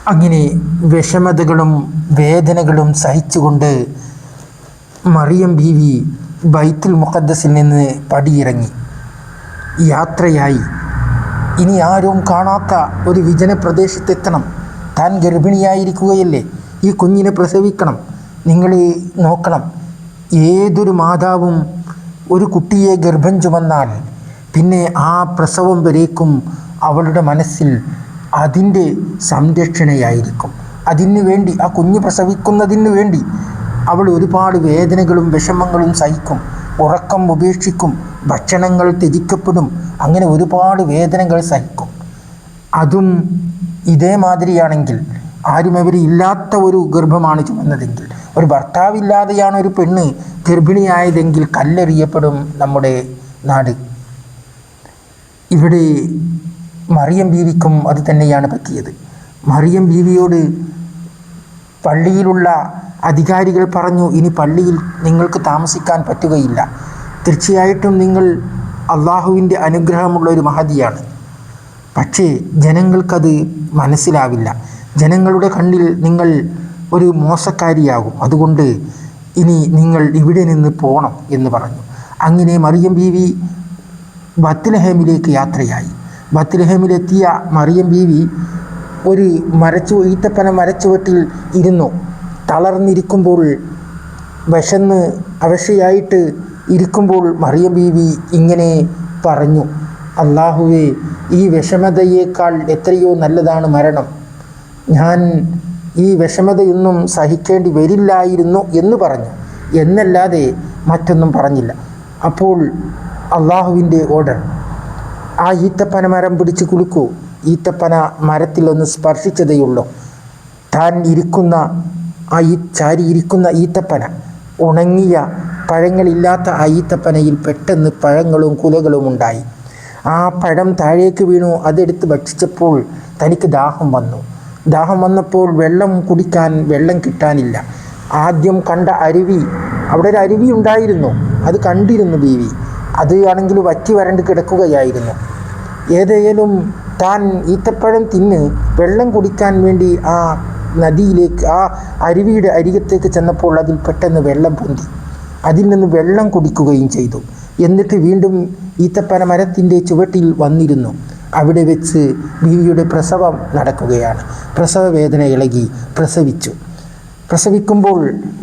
അങ്ങനെ വിഷമതകളും വേദനകളും സഹിച്ചുകൊണ്ട് മറിയം ബീവി ബൈത്തുൽ മുഖദ്ദസിൽ നിന്ന് പടിയിറങ്ങി യാത്രയായി. ഇനി ആരും കാണാത്ത ഒരു വിജന പ്രദേശത്തെത്തണം. താൻ ഗർഭിണിയായിരിക്കുകയല്ലേ, ഈ കുഞ്ഞിനെ പ്രസവിക്കണം. നിങ്ങൾ നോക്കണം, ഏതൊരു മാതാവും ഒരു കുട്ടിയെ ഗർഭം ചുമന്നാൽ പിന്നെ ആ പ്രസവം വരേക്കും അവളുടെ മനസ്സിൽ അതിൻ്റെ സംരക്ഷണയായിരിക്കും. അതിനു വേണ്ടി, ആ കുഞ്ഞ് പ്രസവിക്കുന്നതിന് വേണ്ടി അവൾ ഒരുപാട് വേദനകളും വിഷമങ്ങളും സഹിക്കും. ഉറക്കം ഉപേക്ഷിക്കും, ഭക്ഷണങ്ങൾ ത്യജിക്കപ്പെടും, അങ്ങനെ ഒരുപാട് വേദനകൾ സഹിക്കും. അതും ഇതേമാതിരിയാണെങ്കിൽ, ആരും ഇല്ലാത്ത ഒരു ഗർഭമാണ് ചുമന്നതെങ്കിൽ, ഒരു ഭർത്താവില്ലാതെയാണ് ഒരു പെണ്ണ് ഗർഭിണിയായതെങ്കിൽ കല്ലെറിയപ്പെടും നമ്മുടെ നാട്. ഇവിടെ മറിയം ബീവിക്കും അത് തന്നെയാണ് പറ്റിയത്. മറിയം ബീവിയോട് പള്ളിയിലുള്ള അധികാരികൾ പറഞ്ഞു, ഇനി പള്ളിയിൽ നിങ്ങൾക്ക് താമസിക്കാൻ പറ്റുകയില്ല. തീർച്ചയായിട്ടും നിങ്ങൾ അള്ളാഹുവിൻ്റെ അനുഗ്രഹമുള്ള ഒരു മഹതിയാണ്. പക്ഷേ ജനങ്ങൾക്കത് മനസ്സിലാവില്ല. ജനങ്ങളുടെ കണ്ണിൽ നിങ്ങൾ ഒരു മോശക്കാരിയാകും. അതുകൊണ്ട് ഇനി നിങ്ങൾ ഇവിടെ നിന്ന് പോകണം എന്ന് പറഞ്ഞു. അങ്ങനെ മറിയം ബീവി ബത്ലഹേമിലേക്ക് യാത്രയായി. ബത്ലഹേമിലെത്തിയ മറിയം ബീവി ഒരു ഈത്തപ്പന മരച്ചുവട്ടിൽ ഇരുന്നു. തളർന്നിരിക്കുമ്പോൾ, വിശന്ന് അവശയായിട്ട് ഇരിക്കുമ്പോൾ മറിയം ബീവി ഇങ്ങനെ പറഞ്ഞു, അല്ലാഹുവേ, ഈ വിഷമതയേക്കാൾ എത്രയോ നല്ലതാണ് മരണം. ഞാൻ ഈ വിഷമതയൊന്നും സഹിക്കേണ്ടി വരില്ലായിരുന്നു എന്ന് പറഞ്ഞു. എന്നല്ലാതെ മറ്റൊന്നും പറഞ്ഞില്ല. അപ്പോൾ അള്ളാഹുവിൻ്റെ ഓർഡർ, ആ ഈത്തപ്പന മരം പിടിച്ച് കുലുക്കൂ. ഈത്തപ്പന മരത്തിലൊന്ന് സ്പർശിച്ചതേയുള്ളൂ. താൻ ഇരിക്കുന്ന ചാരിയിരിക്കുന്ന ഈത്തപ്പന, ഉണങ്ങിയ പഴങ്ങളില്ലാത്ത ആ ഈത്തപ്പനയിൽ പെട്ടെന്ന് പഴങ്ങളും കുലകളും ഉണ്ടായി. ആ പഴം താഴേക്ക് വീണു. അതെടുത്ത് ഭക്ഷിച്ചപ്പോൾ തനിക്ക് ദാഹം വന്നു. ദാഹം വന്നപ്പോൾ വെള്ളം കുടിക്കാൻ വെള്ളം കിട്ടാനില്ല. ആദ്യം കണ്ട അരുവി, അവിടെ ഒരു അരുവി ഉണ്ടായിരുന്നു, അത് കണ്ടിരുന്നു ബീവി. അത് ആണെങ്കിൽ വറ്റി വരണ്ട് കിടക്കുകയായിരുന്നു. ഏതായാലും താൻ ഈത്തപ്പഴം തിന്ന് വെള്ളം കുടിക്കാൻ വേണ്ടി ആ നദിയിലേക്ക്, ആ അരുവിയുടെ അരികത്തേക്ക് ചെന്നപ്പോൾ അതിൽ പെട്ടെന്ന് വെള്ളം പൊന്തി. അതിൽ നിന്ന് വെള്ളം കുടിക്കുകയും ചെയ്തു. എന്നിട്ട് വീണ്ടും ഈത്തപ്പന മരത്തിൻ്റെ ചുവട്ടിൽ വന്നിരുന്നു. അവിടെ വെച്ച് ബീവിയുടെ പ്രസവം നടക്കുകയാണ്. പ്രസവ വേദന ഇളകി പ്രസവിച്ചു. പ്രസവിക്കുമ്പോൾ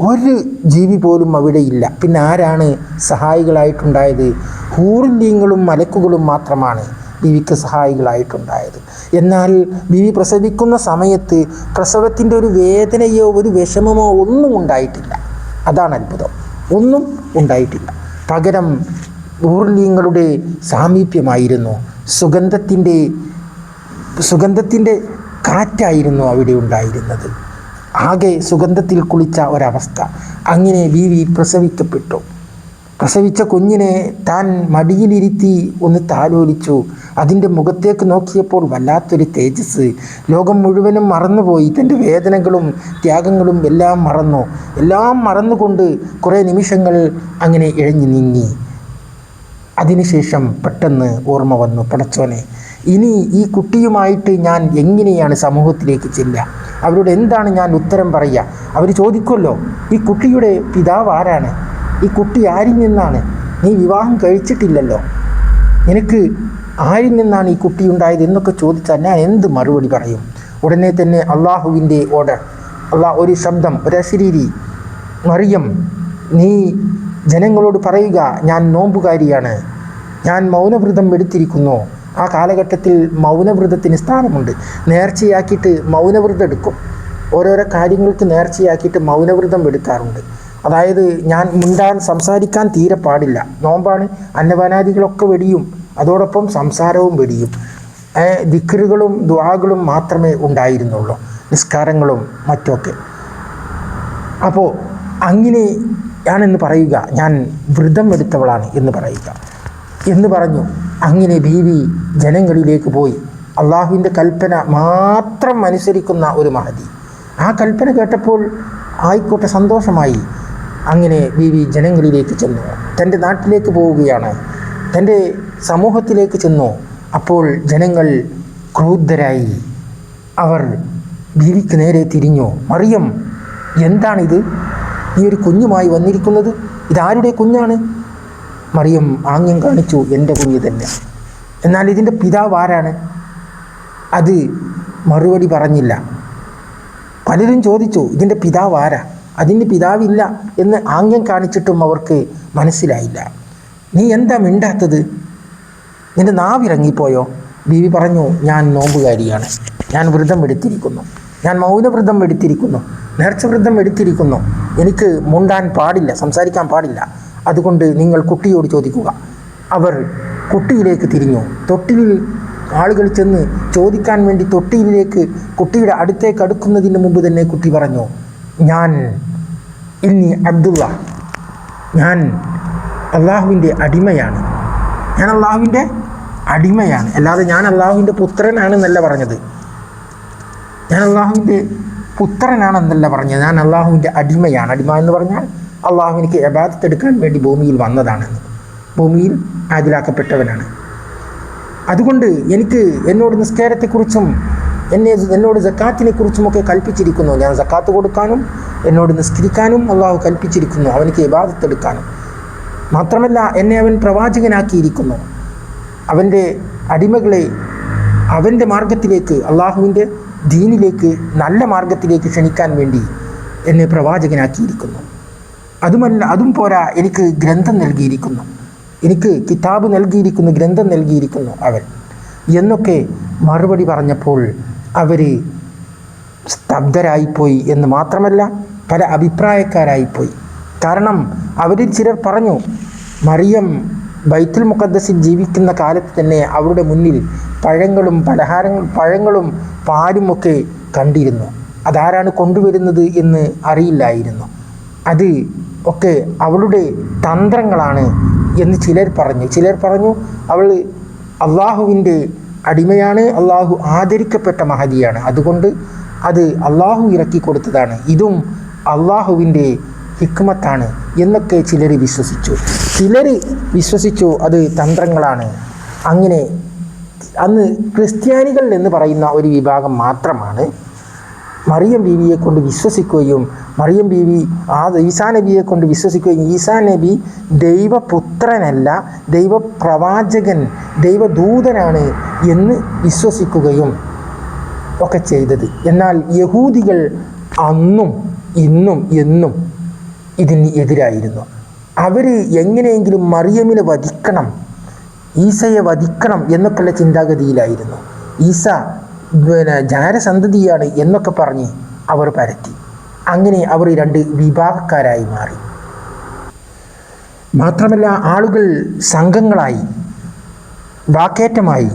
ഒരു ജീവി പോലും അവിടെയില്ല. പിന്നെ ആരാണ് സഹായികളായിട്ടുണ്ടായത്? ഹൂറിലീങ്ങളും മലക്കുകളും മാത്രമാണ് ബീവിക്ക് സഹായികളായിട്ടുണ്ടായത്. എന്നാൽ ബീവി പ്രസവിക്കുന്ന സമയത്ത് പ്രസവത്തിൻ്റെ ഒരു വേദനയോ ഒരു വിഷമമോ ഒന്നും ഉണ്ടായിട്ടില്ല. അതാണ് അത്ഭുതം. ഒന്നും ഉണ്ടായിട്ടില്ല. പകരം ഹൂറിലീങ്ങളുടെ സാമീപ്യമായിരുന്നു. സുഗന്ധത്തിൻ്റെ കാറ്റായിരുന്നു അവിടെ ഉണ്ടായിരുന്നത്. ആകെ സുഗന്ധത്തിൽ കുളിച്ച ഒരവസ്ഥ. അങ്ങനെ ബീവി പ്രസവിക്കപ്പെട്ടു. പ്രസവിച്ച കുഞ്ഞിനെ താൻ മടിയിലിരുത്തി ഒന്ന് താലോലിച്ചു. അതിൻ്റെ മുഖത്തേക്ക് നോക്കിയപ്പോൾ വല്ലാത്തൊരു തേജസ്. ലോകം മുഴുവനും മറന്നുപോയി. തൻ്റെ വേദനകളും ത്യാഗങ്ങളും എല്ലാം മറന്നു. എല്ലാം മറന്നുകൊണ്ട് കുറേ നിമിഷങ്ങൾ അങ്ങനെ ഇഴഞ്ഞു നീങ്ങി. അതിനുശേഷം പെട്ടെന്ന് ഓർമ്മ വന്നു, പടച്ചോനെ, ഇനി ഈ കുട്ടിയുമായിട്ട് ഞാൻ എങ്ങനെയാണ് സമൂഹത്തിലേക്ക് ചെല്ലുക? അവരോട് എന്താണ് ഞാൻ ഉത്തരം പറയുക? അവർ ചോദിക്കുമല്ലോ, ഈ കുട്ടിയുടെ പിതാവ് ആരാണ്? ഈ കുട്ടി ആരിൽ നിന്നാണ്? നീ വിവാഹം കഴിച്ചിട്ടില്ലല്ലോ, നിനക്ക് ആരിൽ നിന്നാണ് ഈ കുട്ടി ഉണ്ടായത് എന്നൊക്കെ ചോദിച്ചാൽ ഞാൻ എന്ത് മറുപടി പറയും? ഉടനെ തന്നെ അള്ളാഹുവിൻ്റെ ഓർഡർ, ഒരു ശബ്ദം, ഒരു അശരീരി, മറിയം, നീ ജനങ്ങളോട് പറയുക, ഞാൻ നോമ്പുകാരിയാണ്, ഞാൻ മൗനവ്രതം എടുത്തിരിക്കുന്നു. ആ കാലഘട്ടത്തിൽ മൗനവ്രതത്തിന് സ്ഥാനമുണ്ട്. നേർച്ചയാക്കിയിട്ട് മൗനവ്രതം എടുക്കും. ഓരോരോ കാര്യങ്ങൾക്ക് നേർച്ചയാക്കിയിട്ട് മൗനവ്രതം എടുക്കാറുണ്ട്. അതായത് ഞാൻ സംസാരിക്കാൻ തീരെ പാടില്ല. നോമ്പാണ്, അന്നപാനാദികളൊക്കെ വെടിയും, അതോടൊപ്പം സംസാരവും വെടിയും. ദിക്റുകളും ദുആകളും മാത്രമേ ഉണ്ടായിരുന്നുള്ളൂ, നിസ്കാരങ്ങളും മറ്റുമൊക്കെ. അപ്പോൾ അങ്ങനെയാണെന്ന് പറയുക, ഞാൻ വ്രതം എടുത്തവളാണ് എന്ന് പറയുക എന്ന് പറഞ്ഞു. അങ്ങനെ ബീവി ജനങ്ങളിലേക്ക് പോയി. അള്ളാഹുവിൻ്റെ കൽപ്പന മാത്രം അനുസരിക്കുന്ന ഒരു മഹതി. ആ കൽപ്പന കേട്ടപ്പോൾ ആയിക്കോട്ടെ, സന്തോഷമായി. അങ്ങനെ ബീവി ജനങ്ങളിലേക്ക് ചെന്നു. തൻ്റെ നാട്ടിലേക്ക് പോവുകയാണ്, തൻ്റെ സമൂഹത്തിലേക്ക് ചെന്നു. അപ്പോൾ ജനങ്ങൾ ക്രൂദ്ധരായി. അവർ ബീവിക്ക് നേരെ തിരിഞ്ഞു. മറിയം, എന്താണിത്? ഈ ഒരു കുഞ്ഞുമായി വന്നിരിക്കുന്നത്, ഇതാരുടെ കുഞ്ഞാണ്? മറിയം ആംഗ്യം കാണിച്ചു, എൻ്റെ കുഞ്ഞ് തന്നെ. എന്നാൽ ഇതിൻ്റെ പിതാവ് ആരാണ്? അത് മറുപടി പറഞ്ഞില്ല. പലരും ചോദിച്ചു, ഇതിൻ്റെ പിതാവ് ആരാ? അതിന് പിതാവില്ല എന്ന് ആംഗ്യം കാണിച്ചിട്ടും അവർക്ക് മനസ്സിലായില്ല. നീ എന്താ മിണ്ടാത്തത്? നിൻ്റെ നാവിറങ്ങിപ്പോയോ? ബീവി പറഞ്ഞു, ഞാൻ നോമ്പുകാരിയാണ്, ഞാൻ വ്രതം എടുത്തിരിക്കുന്നു, ഞാൻ മൗനവ്രതം എടുത്തിരിക്കുന്നു, നേർച്ച വ്രതം എടുത്തിരിക്കുന്നു, എനിക്ക് മുണ്ടാൻ പാടില്ല, സംസാരിക്കാൻ പാടില്ല, അതുകൊണ്ട് നിങ്ങൾ കുട്ടിയോട് ചോദിക്കുക. അവർ കുട്ടിയിലേക്ക് തിരിഞ്ഞു. തൊട്ടിലിൽ ആളുകൾ ചെന്ന് ചോദിക്കാൻ വേണ്ടി തൊട്ടിയിലേക്ക് കുട്ടിയുടെ അടുത്തേക്ക് അടുക്കുന്നതിന് മുമ്പ് തന്നെ കുട്ടി പറഞ്ഞു, ഞാൻ ഇന്നി അബ്ദുള്ള, ഞാൻ അള്ളാഹുവിൻ്റെ അടിമയാണ്, ഞാൻ അള്ളാഹുവിൻ്റെ അടിമയാണ്, അല്ലാതെ ഞാൻ അള്ളാഹുവിൻ്റെ പുത്രനാണെന്നല്ല പറഞ്ഞത്, ഞാൻ അള്ളാഹുവിൻ്റെ പുത്രനാണെന്നല്ല പറഞ്ഞത്, ഞാൻ അള്ളാഹുവിൻ്റെ അടിമയാണ്. അടിമ എന്ന് പറഞ്ഞാൽ അള്ളാഹുവിനിക്ക് ഇബാദത്ത് എടുക്കാൻ വേണ്ടി ഭൂമിയിൽ വന്നതാണെന്ന്, ഭൂമിയിൽ ആദിലാക്കപ്പെട്ടവനാണ്. അതുകൊണ്ട് എനിക്ക് എന്നോട് നിസ്കാരത്തെക്കുറിച്ചും എന്നോട് സക്കാത്തിനെ കുറിച്ചുമൊക്കെ കൽപ്പിച്ചിരിക്കുന്നു. ഞാൻ സക്കാത്ത് കൊടുക്കാനും എന്നോട് നിസ്കരിക്കാനും അള്ളാഹു കൽപ്പിച്ചിരിക്കുന്നു, അവനിക്ക് ഇബാദത്ത് എടുക്കാനും. മാത്രമല്ല എന്നെ അവൻ പ്രവാചകനാക്കിയിരിക്കുന്നു, അവൻ്റെ അടിമകളെ അവൻ്റെ മാർഗത്തിലേക്ക്, അള്ളാഹുവിൻ്റെ ദീനിലേക്ക്, നല്ല മാർഗത്തിലേക്ക് ക്ഷണിക്കാൻ വേണ്ടി എന്നെ പ്രവാചകനാക്കിയിരിക്കുന്നു. അതും പോരാ, എനിക്ക് ഗ്രന്ഥം നൽകിയിരിക്കുന്നു, എനിക്ക് കിതാബ് നൽകിയിരിക്കുന്നു, ഗ്രന്ഥം നൽകിയിരിക്കുന്നു അവൻ എന്നൊക്കെ മറുപടി പറഞ്ഞപ്പോൾ അവർ സ്തബ്ധരായിപ്പോയി എന്ന് മാത്രമല്ല പല അഭിപ്രായക്കാരായിപ്പോയി. കാരണം അവരിൽ ചിലർ പറഞ്ഞു, മറിയം ബൈത്തുൽ മുഖദ്ദസിൽ ജീവിക്കുന്ന കാലത്ത് തന്നെ അവരുടെ മുന്നിൽ പഴങ്ങളും പാലുമൊക്കെ കണ്ടിരുന്നു. അതാരാണ് കൊണ്ടുവരുന്നത് എന്ന് അറിയില്ലായിരുന്നു. അത് ഒക്കെ അവളുടെ തന്ത്രങ്ങളാണ് എന്ന് ചിലർ പറഞ്ഞു. അവൾ അള്ളാഹുവിൻ്റെ അടിമയാണ്, അള്ളാഹു ആദരിക്കപ്പെട്ട മഹദിയാണ്, അതുകൊണ്ട് അത് അള്ളാഹു ഇറക്കി കൊടുത്തതാണ്, ഇതും അള്ളാഹുവിൻ്റെ ഹിക്മത്താണ് എന്നൊക്കെ ചിലർ വിശ്വസിച്ചു അത് തന്ത്രങ്ങളാണ്. അങ്ങനെ അന്ന് ക്രിസ്ത്യാനികൾ എന്ന് പറയുന്ന ഒരു വിഭാഗം മാത്രമാണ് മറിയം ബീവിയെ കൊണ്ട് വിശ്വസിക്കുകയും മറിയം ബീവി ഈസാ നബിയെ കൊണ്ട് വിശ്വസിക്കുകയും ഈസാ നബി ദൈവപുത്രനല്ല, ദൈവപ്രവാചകൻ, ദൈവദൂതനാണ് എന്ന് വിശ്വസിക്കുകയും ഒക്കെ ചെയ്തത്. എന്നാൽ യഹൂദികൾ അന്നും ഇന്നും എന്നും ഇതിന് എതിരായിരുന്നു. അവർ എങ്ങനെയെങ്കിലും മറിയമിനെ വധിക്കണം, ഈസയെ വധിക്കണം എന്നൊക്കെയുള്ള ചിന്താഗതിയിലായിരുന്നു. ഈസ ജാരസന്തതിയാണ് എന്നൊക്കെ പറഞ്ഞ് അവർ പരത്തി. അങ്ങനെ അവർ രണ്ട് വിഭാഗക്കാരായി മാറി. മാത്രമല്ല ആളുകൾ സംഘങ്ങളായി, വാക്കേറ്റമായി.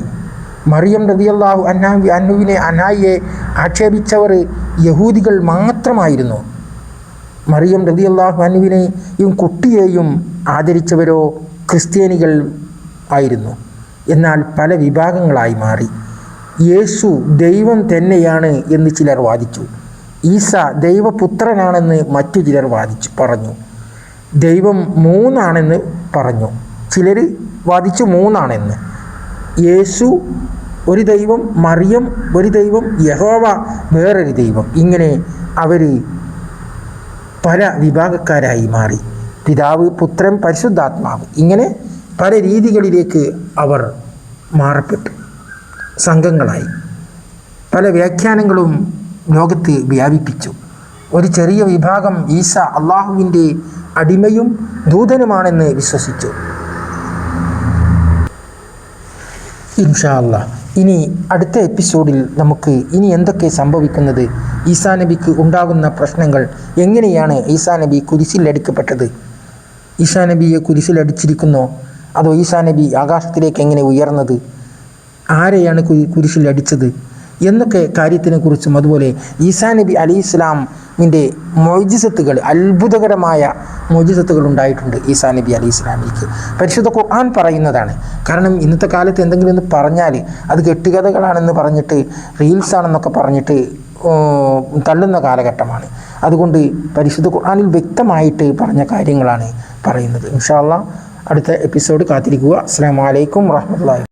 മറിയം റളിയല്ലാഹു അൻഹയെ ആക്ഷേപിച്ചവർ യഹൂദികൾ മാത്രമായിരുന്നു. മറിയം റളിയല്ലാഹു അൻഹയെയും കുട്ടിയെയും ആദരിച്ചവരോ ക്രിസ്ത്യാനികൾ ആയിരുന്നു. എന്നാൽ പല വിഭാഗങ്ങളായി മാറി. യേശു ദൈവം തന്നെയാണ് എന്ന് ചിലർ വാദിച്ചു. ഈസ ദൈവപുത്രനാണെന്ന് മറ്റു ചിലർ പറഞ്ഞു. ദൈവം മൂന്നാണെന്ന് പറഞ്ഞു. ചിലർ വാദിച്ചു മൂന്നാണെന്ന്. യേശു ഒരു ദൈവം, മറിയം ഒരു ദൈവം, യഹോവ വേറൊരു ദൈവം. ഇങ്ങനെ അവർ പല വിഭാഗക്കാരായി മാറി. പിതാവ്, പുത്രൻ, പരിശുദ്ധാത്മാവ്, ഇങ്ങനെ പല രീതികളിലേക്ക് അവർ മാറപ്പെട്ടു, സംഘങ്ങളായി. പല വ്യാഖ്യാനങ്ങളും ലോകത്ത് വ്യാപിപ്പിച്ചു. ഒരു ചെറിയ വിഭാഗം ഈസ അള്ളാഹുവിൻ്റെ അടിമയും ദൂതനുമാണെന്ന് വിശ്വസിച്ചു. ഇൻഷാ അല്ലാഹ് ഇനി അടുത്ത എപ്പിസോഡിൽ നമുക്ക് ഇനി എന്തൊക്കെ സംഭവിക്കുന്നത്, ഈസാ നബിക്ക് ഉണ്ടാകുന്ന പ്രശ്നങ്ങൾ, എങ്ങനെയാണ് ഈസാ നബി കുരിശിലടിക്കപ്പെട്ടത്, ഈസാ നബിയെ കുരിശിലടിച്ചിരിക്കുന്നോ അതോ ഈസാ നബി ആകാശത്തിലേക്ക് എങ്ങനെ ഉയർന്നത്, ആരെയാണ് കുരിശിലടിച്ചത് എന്നൊക്കെ കാര്യത്തിനെക്കുറിച്ചും, അതുപോലെ ഈസാ നബി അലൈഹിസ്സലാമിൻ്റെ മൊയ്ജിസത്തുകൾ, അത്ഭുതകരമായ മൊയ്ജിസത്തുകൾ ഉണ്ടായിട്ടുണ്ട് ഈസാ നബി അലൈഹിസ്സലാമിലേക്ക്. പരിശുദ്ധ ഖുർആൻ പറയുന്നതാണ്. കാരണം ഇന്നത്തെ കാലത്ത് എന്തെങ്കിലും ഒന്ന് പറഞ്ഞാൽ അത് കെട്ടുകഥകളാണെന്ന് പറഞ്ഞിട്ട്, റീൽസാണെന്നൊക്കെ പറഞ്ഞിട്ട് തള്ളുന്ന കാലഘട്ടമാണ്. അതുകൊണ്ട് പരിശുദ്ധ ഖുർആനിൽ വ്യക്തമായിട്ട് പറഞ്ഞ കാര്യങ്ങളാണ് പറയുന്നത്. ഇൻഷാ അല്ലാഹ് അടുത്ത എപ്പിസോഡ് കാത്തിരിക്കുക. അസ്സലാമു അലൈക്കും വറഹ്മത്തുള്ളാഹി.